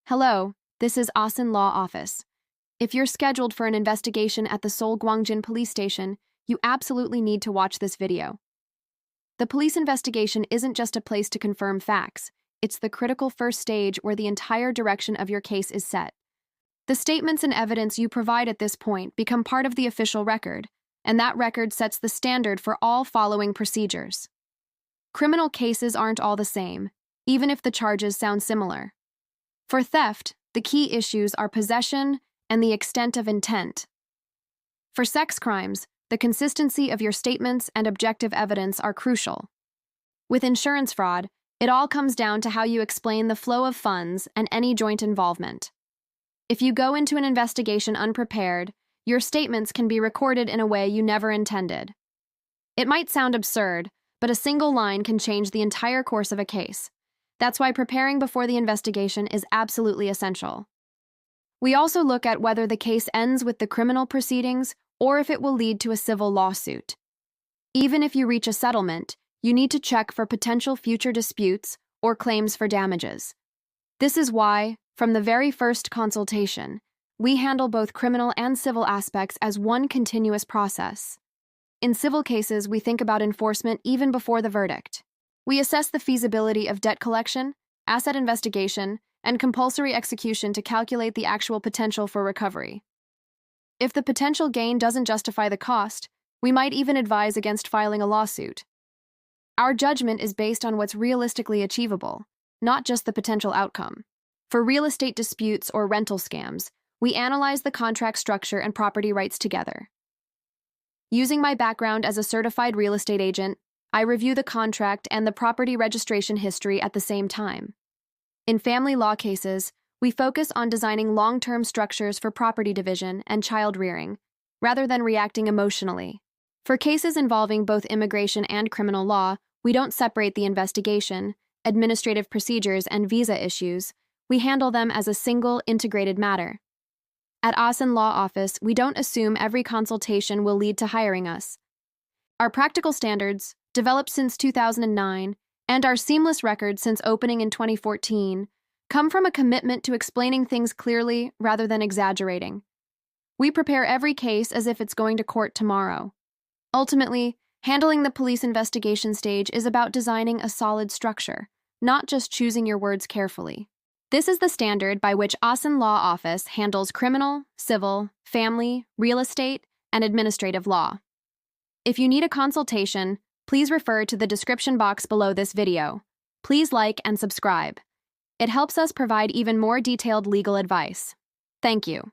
Hello, this is Asin Law Office. If you're scheduled for an investigation at the Seoul Gwangjin Police Station, you absolutely need to watch this video. The police investigation isn't just a place to confirm facts, it's the critical first stage where the entire direction of your case is set. The statements and evidence you provide at this point become part of the official record, and that record sets the standard for all following procedures. Criminal cases aren't all the same, even if the charges sound similar. For theft, the key issues are possession and the extent of intent. For sex crimes, the consistency of your statements and objective evidence are crucial. With insurance fraud, it all comes down to how you explain the flow of funds and any joint involvement. If you go into an investigation unprepared, your statements can be recorded in a way you never intended. It might sound absurd, but a single line can change the entire course of a case. That's why preparing before the investigation is absolutely essential. We also look at whether the case ends with the criminal proceedings or if it will lead to a civil lawsuit. Even if you reach a settlement, you need to check for potential future disputes or claims for damages. This is why, from the very first consultation, we handle both criminal and civil aspects as one continuous process. In civil cases, we think about enforcement even before the verdict. We assess the feasibility of debt collection, asset investigation, and compulsory execution to calculate the actual potential for recovery. If the potential gain doesn't justify the cost, we might even advise against filing a lawsuit. Our judgment is based on what's realistically achievable, not just the potential outcome. For real estate disputes or rental scams, we analyze the contract structure and property rights together. Using my background as a certified real estate agent, I review the contract and the property registration history at the same time. In family law cases, we focus on designing long-term structures for property division and child rearing, rather than reacting emotionally. For cases involving both immigration and criminal law, we don't separate the investigation, administrative procedures, and visa issues. We handle them as a single, integrated matter. At Asin Law Office, we don't assume every consultation will lead to hiring us. Our practical standards, developed since 2009, and our seamless record since opening in 2014, come from a commitment to explaining things clearly rather than exaggerating. We prepare every case as if it's going to court tomorrow. Ultimately, handling the police investigation stage is about designing a solid structure, not just choosing your words carefully. This is the standard by which Asin Law Office handles criminal, civil, family, real estate, and administrative law. If you need a consultation, please refer to the description box below this video. Please like and subscribe. It helps us provide even more detailed legal advice. Thank you.